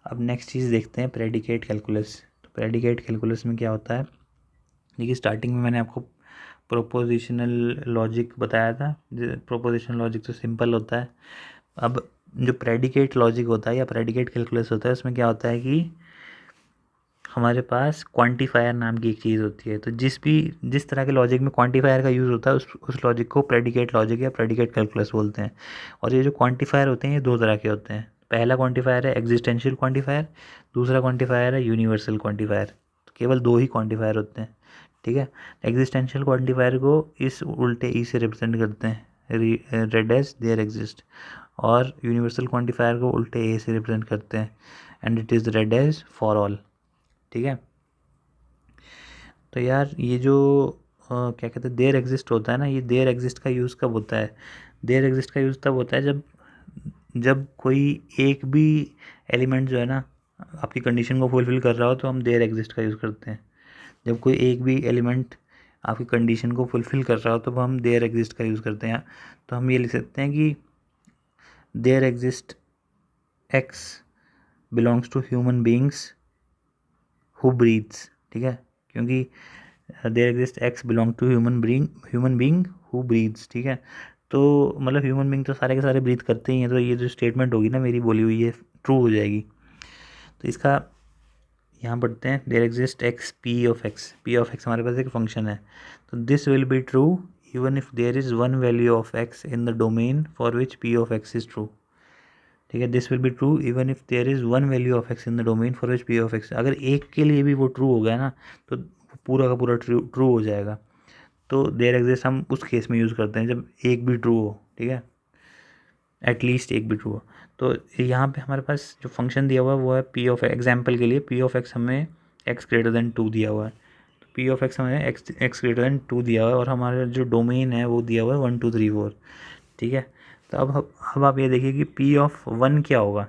अब नेक्स्ट चीज़ देखते हैं प्रेडिकेट कैलकुलस। तो प्रेडिकेट कैलकुलस में क्या होता है, देखिए स्टार्टिंग में मैंने आपको प्रोपोजिशनल लॉजिक बताया था। प्रोपोजिशनल लॉजिक तो सिंपल होता है। अब जो प्रेडिकेट लॉजिक होता है या प्रेडिकेट कैलकुलस होता है, उसमें क्या होता है कि हमारे पास क्वांटिफायर नाम की एक चीज़ होती है। तो जिस तरह के लॉजिक में क्वांटिफायर का यूज़ होता है उस लॉजिक को प्रेडिकेट लॉजिक या प्रेडिकेट कैलकुलस बोलते हैं। और ये जो क्वांटिफायर होते हैं ये दो तरह के होते हैं। पहला क्वांटिफायर है एग्जिस्टेंशियल क्वांटिफायर, दूसरा क्वांटिफायर है यूनिवर्सल क्वांटिफायर। तो केवल दो ही क्वांटिफायर होते हैं, ठीक है। एग्जिस्टेंशियल क्वांटिफायर को इस उल्टे ई से रिप्रेजेंट करते हैं, रेड एज देयर एग्जिस्ट, और यूनिवर्सल क्वांटिफायर को उल्टे ए से रिप्रेजेंट करते हैं and it is read as for all, ठीक है। तो यार ये जो क्या कहते हैं देयर एग्जिस्ट होता है ना, ये देयर एग्जिस्ट का यूज़ कब होता है? देयर एग्जिस्ट का यूज़ तब होता है जब जब कोई एक भी एलिमेंट जो है ना आपकी कंडीशन को फुलफ़िल कर रहा हो, तो हम देयर एग्जिस्ट का यूज़ करते हैं। जब कोई एक भी एलिमेंट आपकी कंडीशन को फुलफ़िल कर रहा हो तो हम देयर एग्जिस्ट का यूज़ करते हैं। तो हम ये लिख सकते हैं कि there exist x belongs to human beings who breathes, ठीक है, क्योंकि there exist x belong to human being who breathes, ठीक है। तो मतलब ह्यूमन बींग तो सारे के सारे ब्रीथ करते ही हैं, तो ये जो स्टेटमेंट होगी ना मेरी बोली हुई, ये ट्रू हो जाएगी। तो इसका यहाँ पढ़ते हैं, there exist x p of x. P of x हमारे पास एक फंक्शन है, तो this will be true even if there is one value of x in the domain for which p of x is true, ठीक है। This will be true even if there is one value of x in the domain for which p of x. अगर एक के लिए भी वो true हो गया ना तो पूरा का पूरा ट्रू हो जाएगा। तो देयर एग्जिस्ट हम उस केस में यूज़ करते हैं जब एक भी ट्रू हो, ठीक है, एटलीस्ट एक भी ट्रू हो। तो यहाँ पे हमारे पास जो फंक्शन दिया हुआ है वो है पी ऑफ एग्जाम्पल के लिए पी ऑफ एक्स हमें एक्स ग्रेटर देन 2 दिया हुआ है। तो पी ऑफ एक्स हमें एक्स ग्रेटर देन 2 दिया हुआ है और हमारा जो डोमेन है वो दिया हुआ है 1 2 3 4, ठीक है। तो अब आप ये देखिए कि पी ऑफ वन क्या होगा।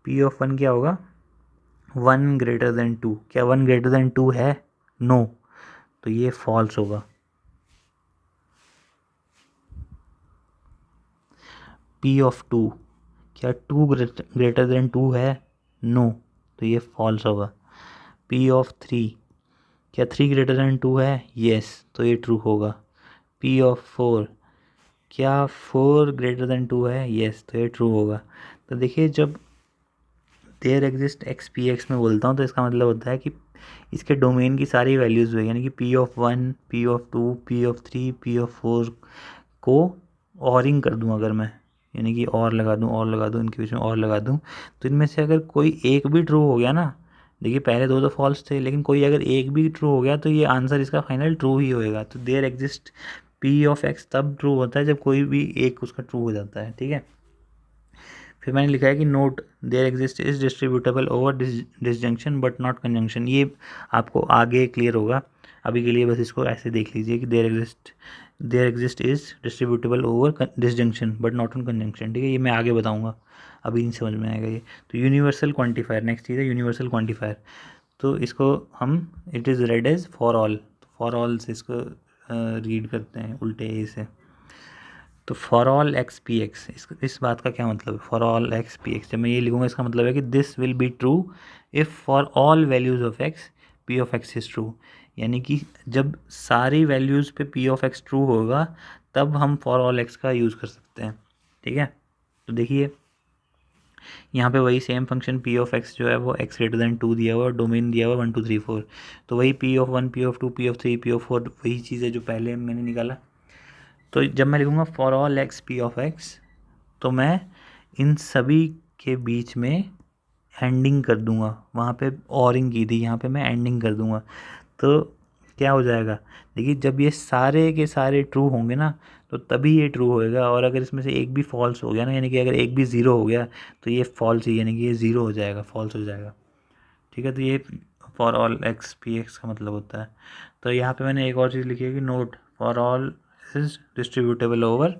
पी ऑफ वन क्या होगा? 1 ग्रेटर देन 2। क्या 1 ग्रेटर देन 2 है? नो, तो ये फॉल्स होगा। पी ऑफ 2, क्या 2 ग्रेटर देन 2 है? नो, तो ये फॉल्स होगा। पी ऑफ 3, क्या 3 ग्रेटर देन 2 है? येस, तो ये ट्रू होगा। पी ऑफ 4, क्या 4 ग्रेटर देन 2 है? येस, तो ये ट्रू होगा। तो देखिए जब there exist x p x में बोलता हूँ तो इसका मतलब होता है कि इसके डोमेन की सारी वैल्यूज़ हुई, यानी कि P of 1, P of 2, P of 3, P of 4 को ऑरिंग कर दूँ अगर मैं, यानी कि और लगा दूँ इनके बीच में और लगा दूँ, तो इनमें से अगर कोई एक भी ट्रू हो गया ना, देखिए पहले दो तो फॉल्स थे लेकिन कोई अगर एक भी ट्रू हो गया तो ये आंसर इसका फाइनल ट्रू ही होएगा। तो there exist p of x तब ट्रू होता है जब कोई भी एक उसका ट्रू हो जाता है, ठीक है। फिर मैंने लिखा है कि not there exist is distributable over disjunction but not conjunction. ये आपको आगे क्लियर होगा, अभी के लिए बस इसको ऐसे देख लीजिए कि there exist is distributable over disjunction but not on conjunction, ठीक है। ये मैं आगे बताऊंगा, अभी नहीं समझ में आएगा ये। तो यूनिवर्सल क्वांटिफायर नेक्स्ट चीज़ है, यूनिवर्सल क्वांटिफायर। तो इसको हम it is read as for all, for all से इसको रीड करते हैं उल्टे ए से। तो for all x p x, इस बात का क्या मतलब है? For all x p x जब मैं ये लिखूँगा इसका मतलब है कि this will be true if for all values of x p of x is true, यानी कि जब सारी वैल्यूज़ पे पी ऑफ एक्स ट्रू होगा तब हम फॉर ऑल एक्स का यूज़ कर सकते हैं, ठीक है। तो देखिए यहाँ पे वही same function P of x जो है वो एक्स ग्रेटर देन 2 दिया हुआ है और डोमेन दिया हुआ है 1 2 3 4। तो वही P of 1, P of 2, P of 3, P of 4 वही चीज़ है जो पहले मैंने निकाला। तो जब मैं लिखूँगा for all x p of x, तो मैं इन सभी के बीच में एंडिंग कर दूंगा। वहाँ पे ऑरिंग की थी, यहाँ पे मैं एंडिंग कर दूंगा। तो क्या हो जाएगा? देखिए जब ये सारे के सारे ट्रू होंगे ना तो तभी ये ट्रू होएगा, और अगर इसमें से एक भी फॉल्स हो गया ना, यानी कि अगर एक भी ज़ीरो हो गया तो ये फॉल्स ही, यानी कि ये ज़ीरो हो जाएगा, फॉल्स हो जाएगा, ठीक है। तो ये for all x p x का मतलब होता है। तो यहाँ पे मैंने एक और चीज़ लिखी है कि note for all is distributable over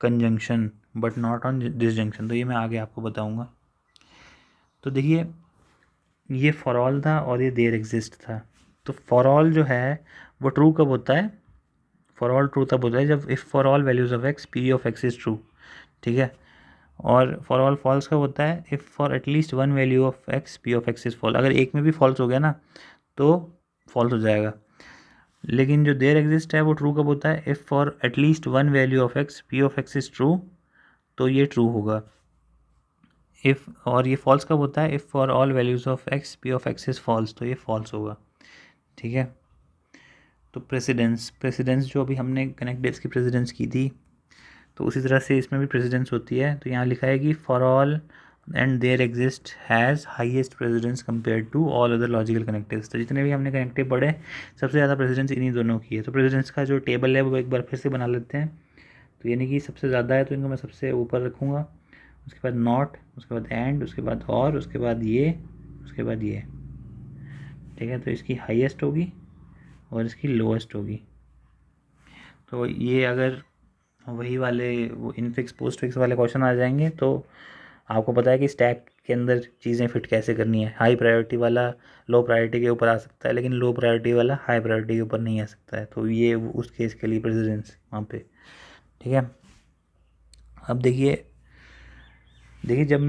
conjunction but not on disjunction. तो ये मैं आगे आपको बताऊँगा। तो देखिए ये फॉर ऑल था और ये देयर एग्जिस्ट था। तो फॉर ऑल जो है वो ट्रू कब होता है? फॉर ऑल ट्रू तब होता है जब if for all values of x p of x is true, ठीक है। और फॉर ऑल फॉल्स कब होता है, if for at least one value of x p of x is fall, अगर एक में भी फॉल्स हो गया ना तो फॉल्स हो जाएगा। लेकिन जो देयर एग्जिस्ट है वो ट्रू कब होता है, if for at least one value of x p of x is true, तो ये ट्रू होगा। इफ़, और ये फॉल्स कब होता है, if for all values of x p of x is false, तो ये फॉल्स होगा। ठीक है, तो प्रेसिडेंस जो अभी हमने कनेक्ट डेट्स की प्रेसिडेंस की थी, तो उसी तरह से इसमें भी प्रेसिडेंस होती है। तो यहाँ लिखा है कि for all and there exist has highest precedence compare to all other logical connectives. तो जितने भी हमने कनेक्टिव पढ़े सबसे ज़्यादा प्रेसिडेंस इन्हीं दोनों की है। तो प्रेसिडेंस का जो टेबल है वो एक बार फिर से बना लेते हैं। तो यानी कि सबसे ज़्यादा है तो इनको मैं सबसे ऊपर रखूँगा, उसके बाद नॉट, उसके बाद एंड, उसके बाद और, उसके बाद ये, उसके बाद ये। ठीक है, तो इसकी हाईएस्ट होगी और इसकी लोएस्ट होगी। तो ये अगर वही वाले वो इनफिक्स पोस्ट फिक्स वाले क्वेश्चन आ जाएंगे तो आपको पता है कि स्टैक के अंदर चीज़ें फिट कैसे करनी है। हाई प्रायोरिटी वाला लो प्रायोरिटी के ऊपर आ सकता है, लेकिन लो प्रायोरिटी वाला हाई प्रायोरिटी के ऊपर नहीं आ सकता है। तो ये उस केस के लिए प्रेसिडेंस वहाँ पे। ठीक है, अब देखिए जब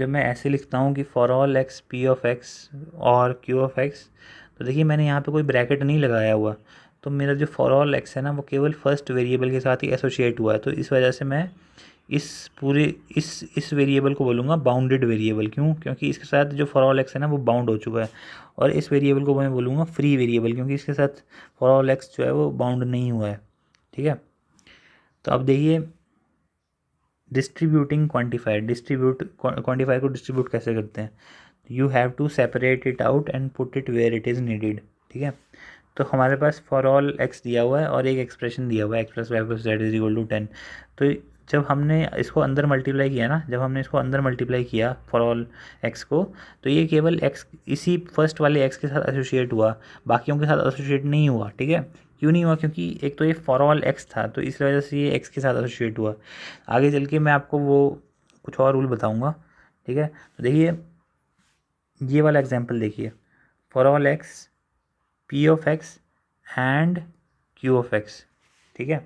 मैं ऐसे लिखता हूँ कि for all x p of x और क्यू ऑफ एक्स, तो देखिए मैंने यहाँ पे कोई ब्रैकेट नहीं लगाया हुआ, तो मेरा जो फॉर ऑल एक्स है ना वो केवल फर्स्ट वेरिएबल के साथ ही एसोसिएट हुआ है। तो इस वजह से मैं इस पूरे इस वेरिएबल को बोलूँगा बाउंडेड वेरिएबल। क्यों? क्योंकि इसके साथ जो फॉर ऑल एक्स है ना वो बाउंड हो चुका है। और इस वेरिएबल को मैं बोलूँगा फ्री वेरिएबल, क्योंकि इसके साथ फॉर ऑल एक्स जो है वो बाउंड नहीं हुआ है। ठीक है, तो अब देखिए डिस्ट्रीब्यूटिंग क्वांटिफायर, क्वांटिफायर को डिस्ट्रीब्यूट कैसे करते हैं। You have to separate it out and put it where it is needed. ठीक है, तो हमारे पास फॉर ऑल एक्स दिया हुआ है और एक एक्सप्रेशन दिया हुआ है x plus y plus z is equal to 10। तो जब हमने इसको अंदर मल्टीप्लाई किया ना, जब हमने इसको अंदर मल्टीप्लाई किया फॉर ऑल एक्स को, तो ये केवल एक्स इसी फर्स्ट वाले एक्स के साथ एसोसिएट हुआ, बाकियों के साथ एसोसिएट नहीं हुआ। ठीक है, क्यों नहीं हुआ? क्योंकि एक तो ये फॉर ऑल एक्स था तो इस वजह से ये एक्स के साथ एसोसिएट हुआ। आगे चल के मैं आपको वो कुछ और रूल बताऊँगा। ठीक है, तो देखिए ये वाला एग्जाम्पल देखिए, for all x p of X and Q of x. ठीक है,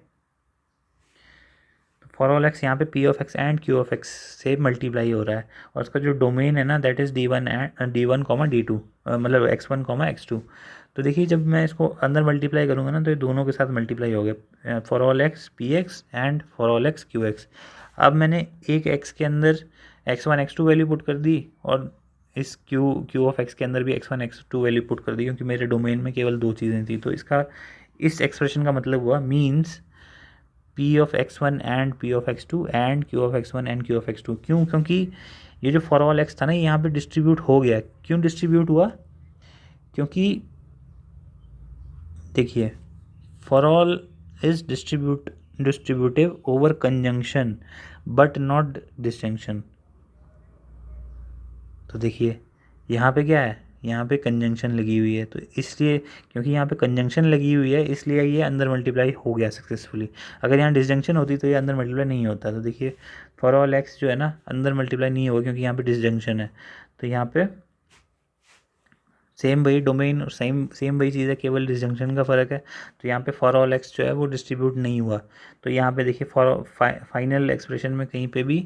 फॉर ऑल एक्स यहाँ पे P of X and Q of x से मल्टीप्लाई हो रहा है, और उसका जो डोमेन है ना that is D1 comma D2, मतलब X1 कॉमा X2। तो देखिए जब मैं इसको अंदर मल्टीप्लाई करूँगा ना तो ये दोनों के साथ मल्टीप्लाई हो गया, for all x p x and for all x Q x. अब मैंने एक एक्स के अंदर X1 X2 वैल्यू पुट कर दी और इस क्यू ऑफ एक्स के अंदर भी X1 X2 वैल्यू पुट कर दी, क्योंकि मेरे डोमेन में केवल दो चीज़ें थी। तो इसका इस एक्सप्रेशन का मतलब हुआ means P of X1 and P of X2 and Q of X1 and Q of X2। क्यों? क्योंकि ये जो फॉर ऑल एक्स था ना यहाँ पे डिस्ट्रीब्यूट हो गया। क्यों डिस्ट्रीब्यूट हुआ? क्योंकि देखिए for all is distributive over conjunction but not disjunction. तो देखिए यहाँ पे क्या है, यहाँ पे कंजंक्शन लगी हुई है, तो इसलिए क्योंकि यहाँ पे कंजंक्शन लगी हुई है इसलिए ये अंदर मल्टीप्लाई हो गया सक्सेसफुली। अगर यहाँ डिसजंक्शन होती तो ये अंदर मल्टीप्लाई नहीं होता। तो देखिए फॉर ऑल एक्स जो है ना अंदर मल्टीप्लाई नहीं होगा क्योंकि यहाँ पे डिसजंक्शन है। तो यहाँ पे सेम वही डोमेन और सेम वही चीज़ है, केवल डिसजंक्शन का फ़र्क है। तो यहाँ पे फॉर ऑल एक्स जो है वो डिस्ट्रीब्यूट नहीं हुआ। तो यहाँ पे देखिए फाइनल एक्सप्रेशन में कहीं पे भी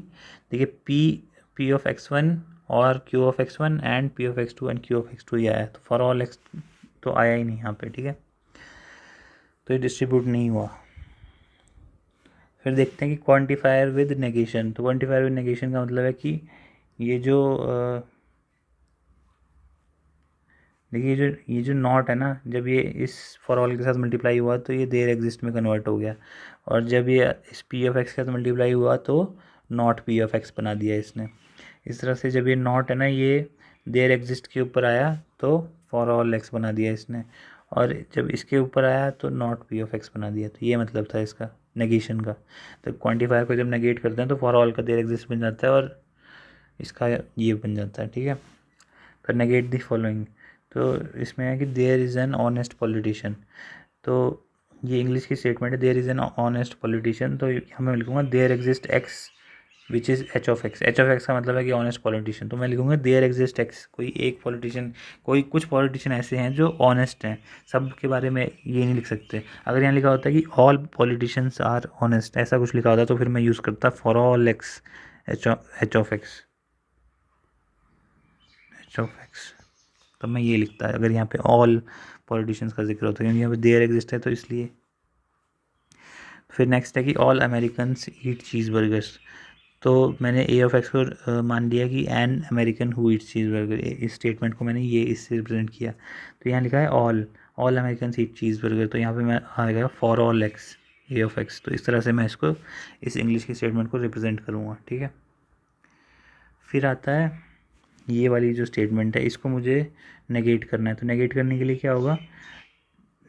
देखिए पी ऑफ X1 और Q of X1 and P of X2 and Q of X2 ही आया। तो फॉर ऑल एक्स तो आया ही नहीं यहाँ पे। ठीक है, तो ये डिस्ट्रीब्यूट नहीं हुआ। फिर देखते हैं कि क्वांटिफायर विद नेगेशन। तो क्वांटिफायर विद नेगेशन का मतलब है कि ये जो देखिए ये जो नॉट है ना, जब ये इस फॉर ऑल के साथ मल्टीप्लाई हुआ तो ये देयर एग्जिस्ट में कन्वर्ट हो गया, और जब ये इस पी ऑफ एक्स के साथ मल्टीप्लाई हुआ तो नॉट पी ऑफ एक्स बना दिया इसने। इस तरह से जब ये नॉट है ना ये देयर एग्जिस्ट के ऊपर आया तो फॉर ऑल एक्स बना दिया इसने, और जब इसके ऊपर आया तो नॉट पी ऑफ एक्स बना दिया। तो ये मतलब था इसका नेगेशन का। तो क्वांटिफायर को जब नेगेट करते हैं तो फॉर ऑल का देयर एग्जिस्ट बन जाता है और इसका ये बन जाता है। ठीक है, फिर नेगेट दी फॉलोइंग। तो इसमें है कि there is an honest politician. तो ये इंग्लिश की स्टेटमेंट है, there is an honest politician. तो हमें लिखूँगा there exist x which is h of x. H of x का मतलब है कि ऑनेस्ट पॉलिटिशियन, तो मैं लिखूंगा देयर एग्जिस्ट एक्स, कोई एक पॉलिटिशियन, कोई कुछ पॉलिटिशियन ऐसे हैं जो ऑनेस्ट हैं, सब के बारे में ये नहीं लिख सकते। अगर यहाँ लिखा होता है कि ऑल पॉलिटिशियंस आर ऑनेस्ट, ऐसा कुछ लिखा होता तो फिर मैं यूज़ करता for all x h of x, h of x, तो मैं ये लिखता है अगर यहाँ पे ऑल पॉलिटिशियंस का जिक्र होता है, क्योंकि यहाँ पे देयर एग्जिस्ट है तो इसलिए। फिर नेक्स्ट है कि ऑल अमेरिकन्स ईट चीज़ बर्गर्स, तो मैंने ए ऑफ एक्स को मान लिया कि an American who Yeats cheese burger, इस स्टेटमेंट को मैंने ये इससे रिप्रेजेंट किया। तो यहाँ लिखा है ऑल अमेरिकन ईट चीज़ बर्गर, तो यहाँ पे मैं आएगा for all x A of x, तो इस तरह से मैं इसको इस इंग्लिश की स्टेटमेंट को रिप्रेजेंट करूँगा, ठीक है। फिर आता है ये वाली जो स्टेटमेंट है, इसको मुझे नेगेट करना है, तो नेगेट करने के लिए क्या होगा,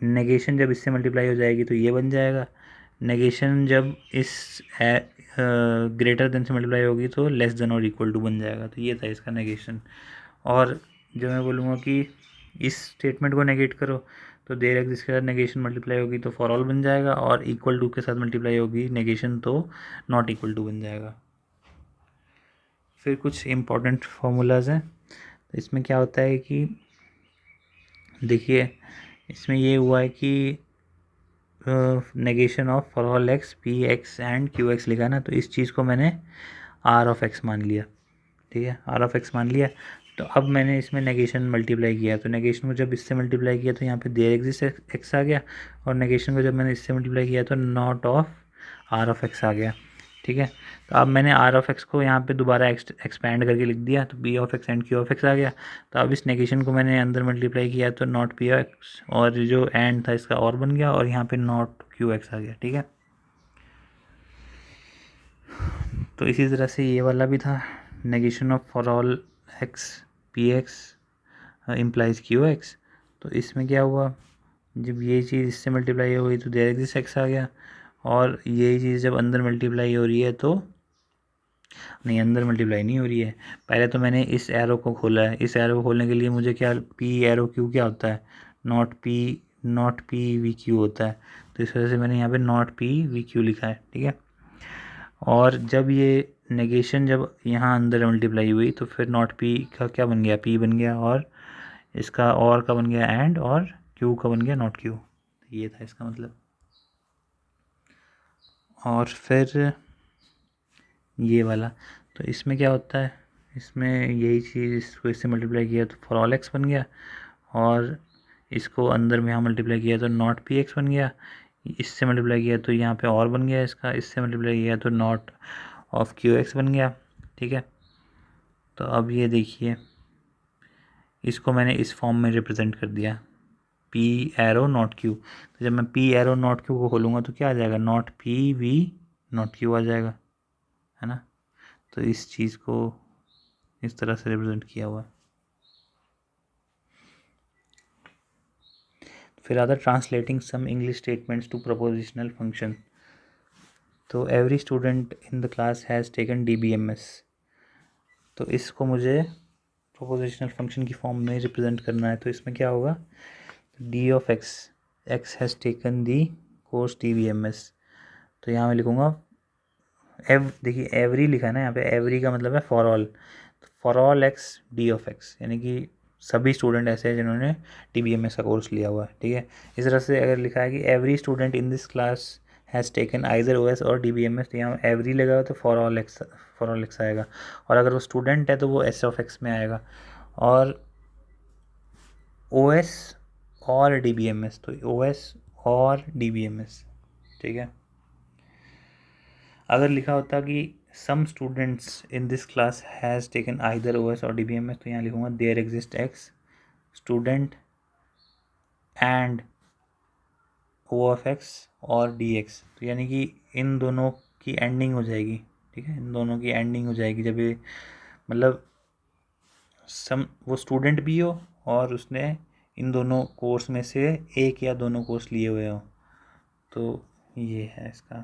नेगेशन जब इससे मल्टीप्लाई हो जाएगी तो ये बन जाएगा, नेगेशन जब इस ग्रेटर देन से मल्टीप्लाई होगी तो लेस देन और इक्वल टू बन जाएगा, तो ये था इसका नेगेशन। और जब मैं बोलूँगा कि इस स्टेटमेंट को नेगेट करो तो देयर एग्जिस्ट के साथ नेगेशन मल्टीप्लाई होगी तो फॉर ऑल बन जाएगा, और इक्वल टू के साथ मल्टीप्लाई होगी नेगेशन तो नॉट इक्वल टू बन जाएगा। फिर कुछ इम्पॉर्टेंट फार्मूलाज हैं, तो इसमें क्या होता है कि देखिए इसमें ये हुआ है कि negation of for all x p x and Q x लिखा ना, तो इस चीज़ को मैंने आर ऑफ एक्स मान लिया, ठीक है, आर ऑफ एक्स मान लिया। तो अब मैंने इसमें नेगेशन मल्टीप्लाई किया, तो नेगेशन को जब इससे मल्टीप्लाई किया तो यहाँ पे देयर एग्जिस्ट एक्स आ गया, और नेगेशन को जब मैंने इससे मल्टीप्लाई किया तो not of R of X आ गया, ठीक है। तो अब मैंने आर ऑफ एक्स को यहाँ पे दोबारा एक्सपैंड करके लिख दिया, तो B of X and Q of X आ गया। तो अब इस नेगेशन को मैंने अंदर मल्टीप्लाई किया तो नॉट पी एक्स, और जो एंड था इसका और बन गया, और यहाँ पे नॉट क्यू एक्स आ गया, ठीक है। तो इसी तरह से ये वाला भी था, negation of for all x p x implies Q x, तो इसमें क्या हुआ, जब ये चीज़ इससे मल्टीप्लाई हो गई तो देयर एग्जिस्ट एक्स आ गया, और ये चीज़ जब अंदर मल्टीप्लाई हो रही है तो नहीं, अंदर मल्टीप्लाई नहीं हो रही है, पहले तो मैंने इस एरो को खोला है, इस एरो को खोलने के लिए मुझे क्या पी एरो क्यू क्या होता है, नॉट पी वी क्यू होता है, तो इस वजह से मैंने यहाँ पे नॉट पी वी क्यू लिखा है, ठीक है। और जब ये नेगेशन जब यहाँ अंदर मल्टीप्लाई हुई तो फिर नॉट पी का क्या बन गया, पी बन गया, और इसका और का बन गया एंड, और क्यू का बन गया नॉट क्यू, ये था इसका मतलब। और फिर ये वाला, तो इसमें क्या होता है, इसमें यही चीज़ इसको इससे मल्टीप्लाई किया तो फॉर ऑल एक्स बन गया, और इसको अंदर में यहाँ मल्टीप्लाई किया तो नॉट पी एक्स बन गया, इससे मल्टीप्लाई किया तो यहाँ पे और बन गया इसका, इससे मल्टीप्लाई किया तो नॉट ऑफ क्यू एक्स बन गया, ठीक है। तो अब ये देखिए इसको मैंने इस फॉर्म में रिप्रेजेंट कर दिया, पी एरो नॉट क्यू, तो जब मैं पी एरो नॉट क्यू को खोलूँगा तो क्या आ जाएगा, not P V not Q आ जाएगा, है ना। तो इस चीज़ को इस तरह से रिप्रेजेंट किया हुआ है। फिर आता translating some English statements to propositional function, तो every student in the class has taken DBMS, तो इसको मुझे प्रपोजिशनल फंक्शन की फॉर्म में रिप्रेजेंट करना है, तो इसमें क्या होगा, D of X, X has taken the course DBMS, तो यहाँ मैं लिखूँगा देखिए एवरी लिखा है ना यहाँ पे, एवरी का मतलब है फॉर ऑल, तो for all x D of x, यानी कि सभी स्टूडेंट ऐसे हैं जिन्होंने DBMS का कोर्स लिया हुआ है, ठीक है। इस तरह से अगर लिखा है कि every student in this class has taken either OS और DBMS, तो यहाँ एवरी लगा तो फॉर ऑल एक्स आएगा, और अगर वो स्टूडेंट है तो वो S ऑफ एक्स में आएगा, और OS और DBMS तो OS और DBMS, ठीक है। अगर लिखा होता कि some students in this class has taken either OS और DBMS, तो यहाँ लिखूँगा there exist x student and O of x और DX, तो यानी कि इन दोनों की एंडिंग हो जाएगी, ठीक है, इन दोनों की एंडिंग हो जाएगी जब ये मतलब वो स्टूडेंट भी हो और उसने इन दोनों कोर्स में से एक या दोनों कोर्स लिए हुए हो, तो ये है इसका